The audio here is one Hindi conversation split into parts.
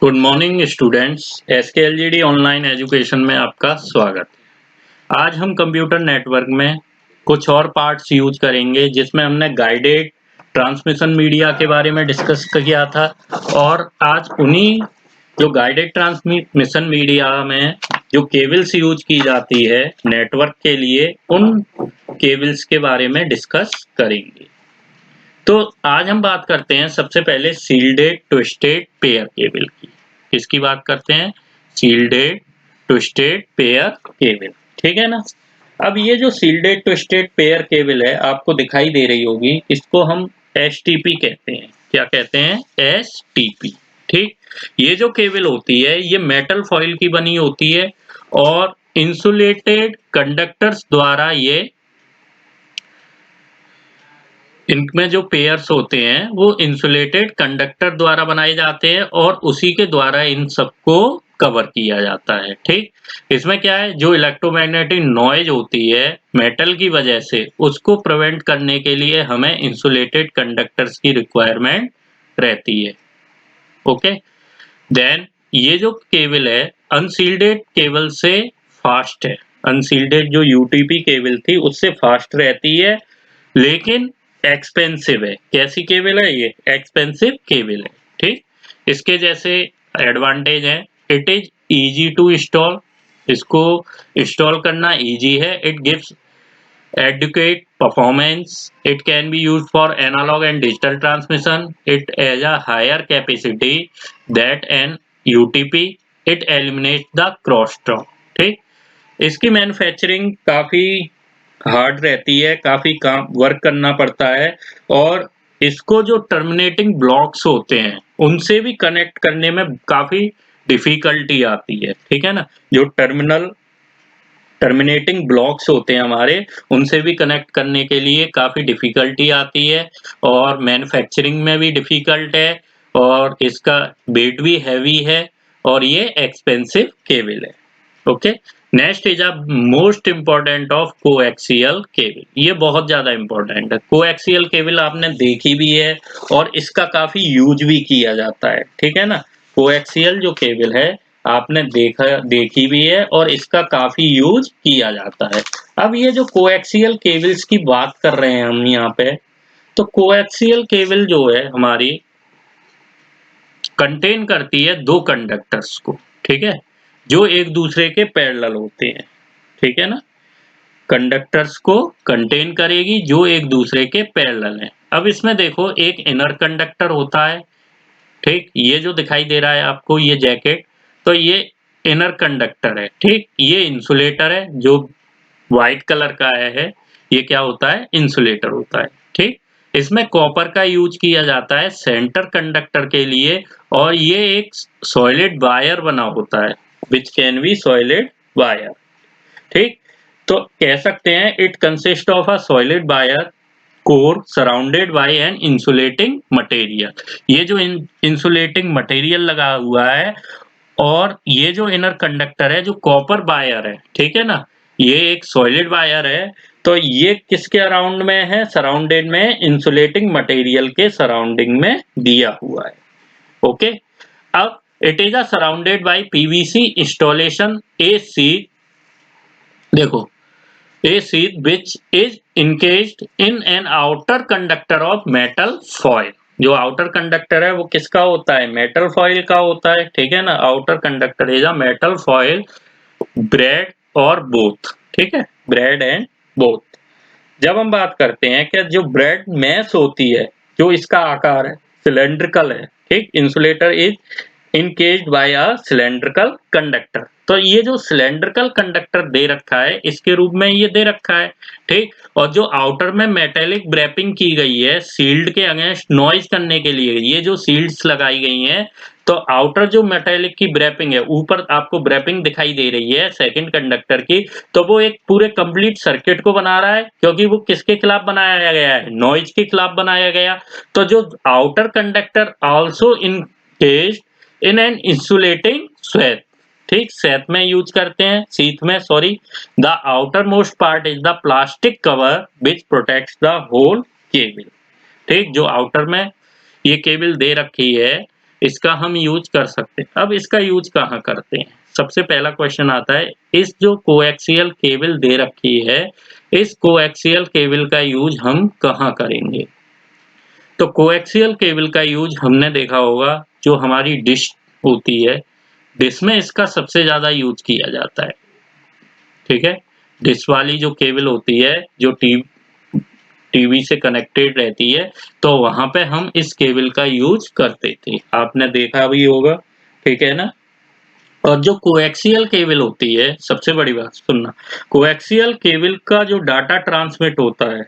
Good morning students. SKLGD online education में आपका स्वागत है। आज हम कंप्यूटर नेटवर्क में कुछ और पार्ट्स यूज करेंगे जिसमें हमने गाइडेड ट्रांसमिशन मीडिया के बारे में डिस्कस किया था और आज उन्हीं जो गाइडेड ट्रांसमिशन मीडिया में जो केबल्स यूज की जाती है नेटवर्क के लिए उन केबल्स के बारे में डिस्कस करेंगे। तो आज हम बात करते हैं सबसे पहले शील्डेड ट्विस्टेड पेयर केबल की। किसकी बात करते हैं? Shielded twisted pair cable. ठीक है ना। अब ये जो शील्डेड ट्विस्टेड पेयर केबल है आपको दिखाई दे रही होगी, इसको हम एसटीपी कहते हैं। क्या कहते हैं? एसटीपी। ठीक। ये जो केबल होती है ये मेटल फॉइल की बनी होती है और इंसुलेटेड कंडक्टर्स द्वारा इनमें जो पेयर्स होते हैं वो इंसुलेटेड कंडक्टर द्वारा बनाए जाते हैं और उसी के द्वारा इन सबको कवर किया जाता है। ठीक। इसमें क्या है, जो इलेक्ट्रोमैग्नेटिक नॉइज होती है मेटल की वजह से उसको प्रिवेंट करने के लिए हमें इंसुलेटेड कंडक्टर्स की रिक्वायरमेंट रहती है। ओके। देन ये जो केबल है अनसील्डेड केबल से फास्ट है। अनसील्डेड जो यूटीपी केबल थी उससे फास्ट रहती है लेकिन एक्सपेंसिव है। कैसी केबल है ये? एक्सपेंसिव केबल है। ठीक। इसके जैसे एडवांटेज है, it is easy to install. इसको इंस्टॉल करना इजी है। It gives adequate performance. It can be used for analog and digital transmission. It has a higher capacity that an UTP. It eliminates the crosstalk. ठीक। इसकी मैन्युफैक्चरिंग काफी हार्ड रहती है, काफी काम वर्क करना पड़ता है और इसको जो टर्मिनेटिंग ब्लॉक्स होते हैं उनसे भी कनेक्ट करने में काफी डिफिकल्टी आती है। ठीक है ना। जो टर्मिनेटिंग ब्लॉक्स होते हैं हमारे उनसे भी कनेक्ट करने के लिए काफी डिफिकल्टी आती है और मैन्युफैक्चरिंग में भी डिफिकल्ट है और इसका वेट भी हैवी है और ये एक्सपेंसिव केबल है। Okay. Next is a most important of coaxial cable. ये बहुत ज्यादा इम्पोर्टेंट है। कोएक्सियल केबल आपने देखी भी है और इसका काफी यूज भी किया जाता है। ठीक है ना। कोएक्सियल जो केबल है आपने देखी भी है और इसका काफी यूज किया जाता है। अब ये जो कोएक्सियल केबल्स की बात कर रहे हैं हम यहाँ पे, तो कोएक्सियल केबल जो है हमारी कंटेन करती है दो कंडक्टर्स को। ठीक है। जो एक दूसरे के पैरेलल होते हैं। ठीक है ना। कंडक्टर्स को कंटेन करेगी जो एक दूसरे के पैरेलल हैं। अब इसमें देखो एक इनर कंडक्टर होता है। ठीक। ये जो दिखाई दे रहा है आपको ये जैकेट, तो ये इनर कंडक्टर है। ठीक। ये इंसुलेटर है जो व्हाइट कलर का है। ये क्या होता है? इंसुलेटर होता है। ठीक। इसमें कॉपर का यूज किया जाता है सेंटर कंडक्टर के लिए और ये एक सॉलिड वायर बना होता है which can be solid wire. ठीक। तो कह सकते हैं it consist of a solid wire core surrounded by an insulating material. ये जो इंसुलेटिंग मटेरियल लगा हुआ है और ये जो इनर कंडक्टर है जो कॉपर वायर है। ठीक है ना। ये एक सॉलिड वायर है तो ये किसके अराउंड में है? सराउंडेड में इंसुलेटिंग मटेरियल के सराउंडिंग में दिया हुआ है। ओके। अब it is a surrounded by PVC installation A seat. देखो a sheath which is encased in an outer conductor of metal foil। जो आउटर कंडक्टर है वो किसका होता है? मेटल फॉइल का होता है। ठीक है ना। Outer conductor is a metal foil bread और बोथ। ठीक है। Bread and both. जब हम बात करते हैं कि जो ब्रेड मैश होती है, जो इसका आकार है सिलेंड्रिकल है। ठीक। Insulator is encased by a cylindrical conductor. तो ये जो सिलेंड्रिकल कंडक्टर दे रखा है इसके रूप में ये दे रखा है। ठीक। और जो आउटर में मेटेलिक ब्रैपिंग की गई है सील्ड के अगेंस्ट नॉइज करने के लिए, ये जो सील्ड्स लगाई गई हैं, तो आउटर जो मेटेलिक की ब्रैपिंग है, ऊपर आपको ब्रैपिंग दिखाई दे रही है सेकंड कंडक्टर की, तो वो एक पूरे कंप्लीट सर्किट को बना रहा है क्योंकि वो किसके खिलाफ बनाया गया है? नॉइज के खिलाफ बनाया गया। तो जो outer conductor also encased in an insulating sheath. ठीक। शेथ में यूज करते हैं, शीथ में sorry. The outermost part is the plastic cover which protects the whole cable. ठीक। जो आउटर में ये केबल दे रखी है इसका हम यूज कर सकते हैं। अब इसका यूज कहाँ करते हैं? सबसे पहला क्वेश्चन आता है, इस जो कोएक्सियल केबल दे रखी है, इस कोएक्सियल केबल का यूज हम कहाँ करेंगे? तो कोएक्सियल केबल का यूज हमने देखा होगा, जो हमारी डिश होती है, डिश में इसका सबसे ज़्यादा यूज किया जाता है, ठीक है? डिश वाली जो केबल होती है, जो टीवी से कनेक्टेड रहती है, तो वहाँ पे हम इस केबल का यूज करते थे। आपने देखा भी होगा, ठीक है ना? और जो कोएक्सियल केबल होती है, सबसे बड़ी बात सुनना, कोएक्सियल केबल का जो डाटा ट्रांसमिट होता है,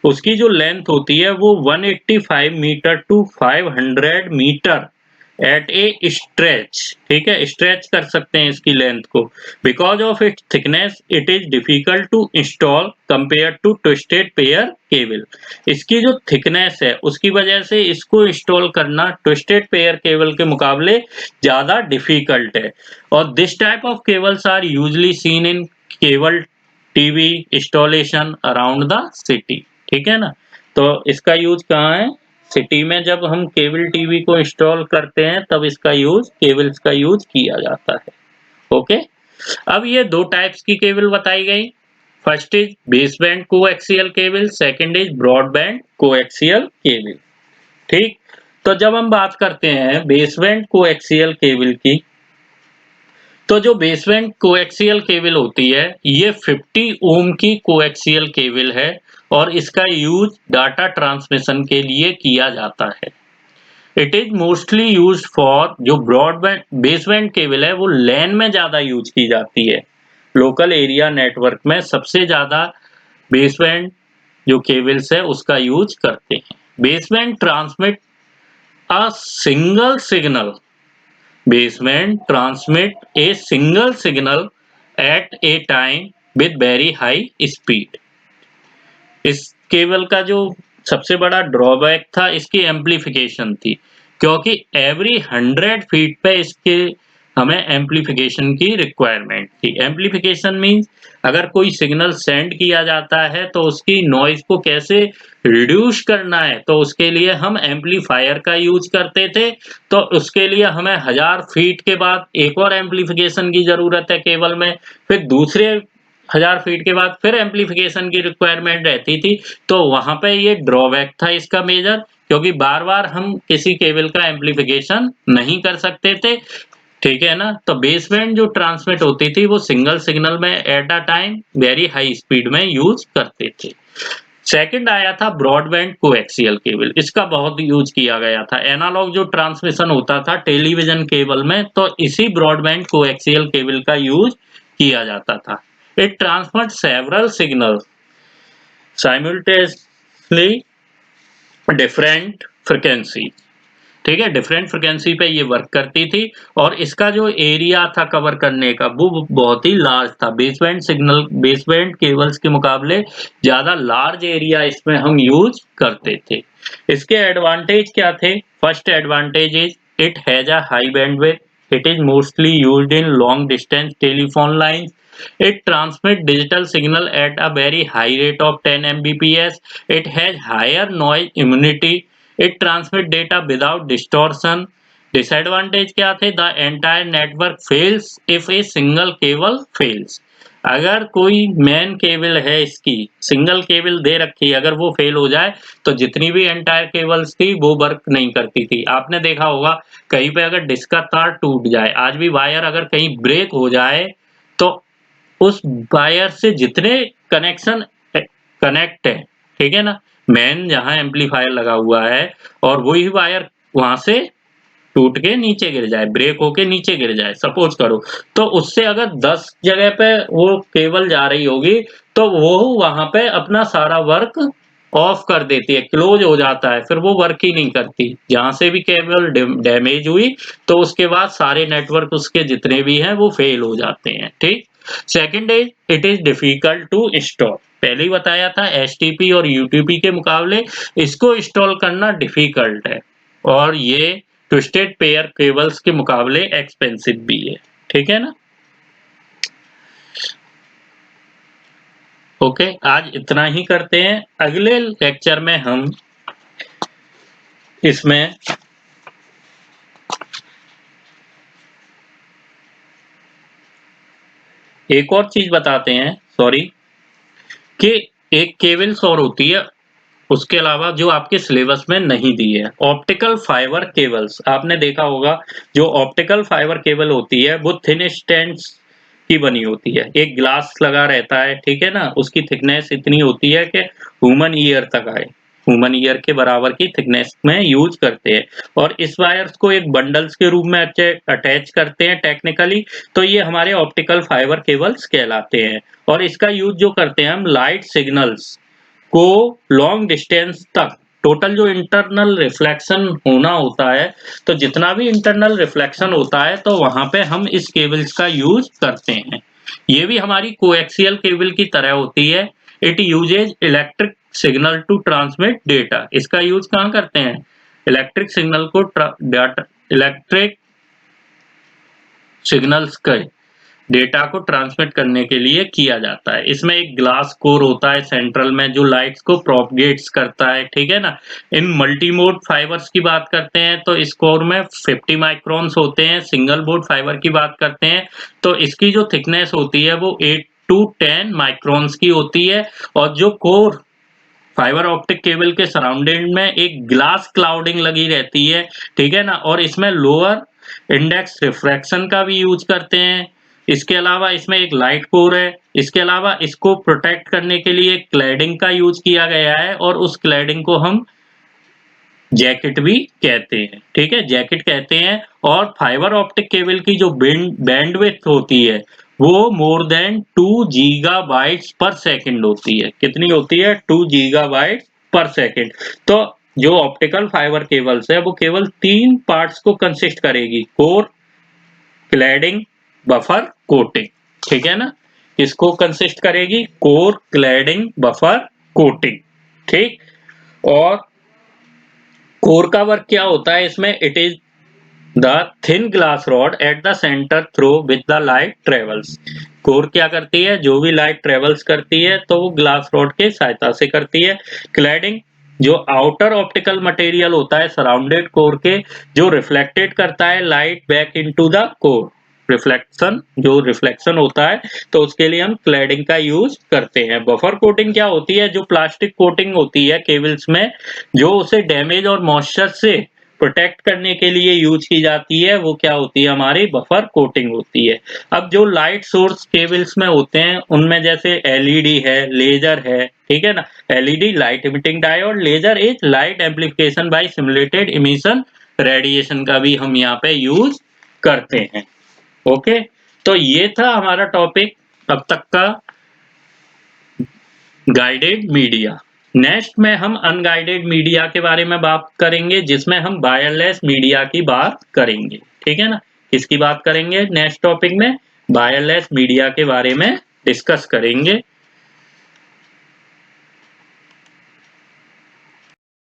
उसकी जो लेंथ होती है वो 185 metre to 500 metre at a stretch, ठीक है? स्ट्रेच कर सकते हैं इसकी लेंथ को। Because of its thickness it is difficult to install compare to twisted pair cable. इसकी जो थिकनेस है उसकी वजह से इसको इंस्टॉल करना ट्विस्टेड पेयर केबल के मुकाबले ज्यादा डिफिकल्ट है। और this type of cables are usually seen in cable TV installation around the city, ठीक है ना? तो इसका यूज कहाँ है? सिटी में जब हम केबल टीवी को इंस्टॉल करते हैं तब इसका यूज, केबल्स का यूज किया जाता है। ओके, अब ये दो टाइप्स की केबल बताई गई। First is baseband coaxial cable, second is broadband coaxial cable, ठीक? तो जब हम बात करते हैं बेसबैंड कोएक्सियल केबल की, तो जो बेसबैंड कोएक्सियल केबल होती है, ये 50 ओम की कोएक्सियल केबल है और इसका यूज डाटा ट्रांसमिशन के लिए किया जाता है। It is mostly used for, जो ब्रॉडबैंड बेसबैंड केबल है वो लैन में ज्यादा यूज की जाती है। लोकल एरिया नेटवर्क में सबसे ज्यादा बेसबैंड जो केबल्स है उसका यूज करते हैं। Baseband transmit a single signal, baseband transmit a single signal at a time with very high speed। इस केबल का जो सबसे बड़ा ड्रॉबैक था इसकी एम्पलीफिकेशन थी, क्योंकि एवरी 100 फीट पे इसके हमें एम्पलीफिकेशन की रिक्वायरमेंट थी। एम्पलीफिकेशन मीन्स अगर कोई सिग्नल सेंड किया जाता है तो उसकी नॉइज को कैसे रिड्यूस करना है, तो उसके लिए हम एम्पलीफायर का यूज करते थे। तो उसके लिए हमें 1000 फीट के बाद एक और एम्पलीफिकेशन की जरूरत है केबल में, फिर दूसरे 1000 फीट के बाद फिर एम्पलीफिकेशन की रिक्वायरमेंट रहती थी। तो वहां पे ये ड्रॉबैक था इसका मेजर, क्योंकि बार बार हम किसी केबल का एम्पलीफिकेशन नहीं कर सकते थे, ठीक है ना? तो बेसबैंड जो ट्रांसमिट होती थी वो सिंगल सिग्नल में at a time very high speed में यूज करते थे। सेकंड आया था ब्रॉडबैंड कोएक्सियल केबल, इसका बहुत यूज किया गया था। एनालॉग जो ट्रांसमिशन होता था टेलीविजन केबल में, तो इसी ब्रॉडबैंड कोएक्सियल केबल का यूज किया जाता था। It transmit several signal simultaneously different frequency, ठीक है? डिफरेंट फ्रिक्वेंसी पे ये वर्क करती थी और इसका जो एरिया था कवर करने का वो बहुत ही लार्ज था। बेसबैंड सिग्नल, बेसबैंड केबल्स के मुकाबले ज्यादा लार्ज एरिया इसमें हम यूज करते थे। इसके एडवांटेज क्या थे? First advantage is it has a high bandwidth, it is mostly used in long distance telephone lines, it transmits digital signal at a very high rate of 10 Mbps, it has higher noise immunity, it transmits data without distortion। Disadvantage क्या थे? The entire network fails if a single cable fails. अगर कोई मेन केबल है, इसकी सिंगल केबल दे रखी है, अगर वो फेल हो जाए तो जितनी भी एंटायर केबल्स थी वो वर्क नहीं करती थी। आपने देखा होगा कहीं पे अगर डिश का तार टूट जाए, आज भी वायर अगर कहीं ब्रेक हो जाए तो उस वायर से जितने कनेक्शन कनेक्ट है, ठीक है ना, मेन जहां एम्पलीफायर लगा हुआ है और वही वायर वहां से टूट के नीचे गिर जाए, ब्रेक होके नीचे गिर जाए सपोज करो, तो उससे अगर 10 जगह पे वो केबल जा रही होगी तो वो वहां पे अपना सारा वर्क ऑफ कर देती है, क्लोज हो जाता है, फिर वो वर्क ही नहीं करती। जहां से भी केबल डैमेज हुई तो उसके बाद सारे नेटवर्क उसके जितने भी हैं वो फेल हो जाते हैं, ठीक? Second is it is difficult to install. पहले ही बताया था एसटीपी और यूटीपी के मुकाबले इसको इंस्टॉल करना डिफिकल्ट है और ये ट्विस्टेड पेयर केबल्स के मुकाबले एक्सपेंसिव भी है, ठीक है ना? ओके, आज इतना ही करते हैं। अगले लेक्चर में हम इसमें एक और चीज बताते हैं, सॉरी, कि एक केबल्स और होती है उसके अलावा जो आपके सिलेबस में नहीं दी है। ऑप्टिकल फाइबर केबल्स आपने देखा होगा, जो ऑप्टिकल फाइबर केबल होती है वो थिन स्ट्रैंड्स की बनी होती है, एक ग्लास लगा रहता है, ठीक है ना, उसकी थिकनेस इतनी होती है कि ह्यूमन ईयर तक आए, ह्यूमन ईयर के बराबर की थिकनेस में यूज करते हैं। और इस वायर्स को एक बंडल्स के रूप में अटैच करते हैं टेक्निकली, तो ये हमारे ऑप्टिकल फाइबर केबल्स कहलाते हैं। और इसका यूज जो करते हैं हम लाइट सिग्नल्स को लॉन्ग डिस्टेंस तक, टोटल जो इंटरनल रिफ्लेक्शन होना होता है, तो जितना भी इंटरनल रिफ्लेक्शन होता है तो वहां पे हम इस केबल्स का यूज करते हैं। ये भी हमारी कोएक्सियल केबल की तरह होती है। It uses electric signal to transmit data. इसका यूज कहाँ करते हैं? इलेक्ट्रिक सिग्नल को इलेक्ट्रिक सिग्नल्स का डेटा को ट्रांसमिट करने के लिए किया जाता है। इसमें एक ग्लास कोर होता है सेंट्रल में जो लाइट्स को प्रोपगेट्स करता है, ठीक है ना। इन मल्टीमोड फाइबर्स की बात करते हैं तो इस कोर में 50 माइक्रॉन्स होते हैं। सिंगल बोर्ड फाइबर की बात करते हैं तो इसकी जो थिकनेस होती है वो 8 to 10 माइक्रॉन्स की होती है। और जो कोर फाइबर ऑप्टिक केबल के सराउंडिंग में एक ग्लास क्लाउडिंग लगी रहती है, ठीक है ना। और इसमें लोअर इंडेक्स रिफ्रैक्शन का भी यूज करते हैं। इसके अलावा इसमें एक लाइट कोर है। इसके अलावा इसको प्रोटेक्ट करने के लिए क्लैडिंग का यूज किया गया है और उस क्लैडिंग को हम जैकेट भी कहते हैं, ठीक है, जैकेट कहते हैं। और फाइबर ऑप्टिक केबल की जो बैंडविड्थ होती है वो मोर देन 2 गीगाबाइट्स पर सेकंड होती है। कितनी होती है? 2 गीगाबाइट पर सेकंड। तो जो ऑप्टिकल फाइबर केबल्स है वो केवल 3 पार्ट्स को कंसिस्ट करेगी, कोर, क्लैडिंग, बफर, कोटिंग, ठीक है ना। इसको कंसिस्ट करेगी कोर, क्लैडिंग, बफर, कोटिंग, ठीक। और कोर का वर्क क्या होता है इसमें? It is the thin glass rod at the centre through with the light travels. Core क्या करती है? जो भी लाइट ट्रेवल्स करती है तो वो ग्लास रॉड के सहायता से करती है। क्लैडिंग जो आउटर ऑप्टिकल मटेरियल होता है सराउंडेड कोर के, जो रिफ्लेक्टेड करता है light back into the core. Reflection, जो रिफ्लेक्शन होता है तो उसके लिए हम क्लैडिंग का यूज करते हैं। बफर कोटिंग क्या होती है? जो प्लास्टिक कोटिंग होती है केबल्स में, जो उसे डैमेज और मॉइस्चर से प्रोटेक्ट करने के लिए यूज की जाती है, वो क्या होती है? हमारी बफर कोटिंग होती है। अब जो लाइट सोर्स केबल्स में होते हैं उनमें जैसे एलईडी है, लेजर है, ठीक है ना। LED light emitting diode, laser is light amplification by simulated emission radiation का भी हम यहाँ पे यूज करते हैं। ओके, तो ये था हमारा टॉपिक अब तक का, गाइडेड मीडिया। नेक्स्ट में हम अनगाइडेड मीडिया के बारे में बात करेंगे, जिसमें हम वायरलेस मीडिया की बात करेंगे, ठीक है ना। किसकी बात करेंगे नेक्स्ट टॉपिक में? वायरलेस मीडिया के बारे में डिस्कस करेंगे।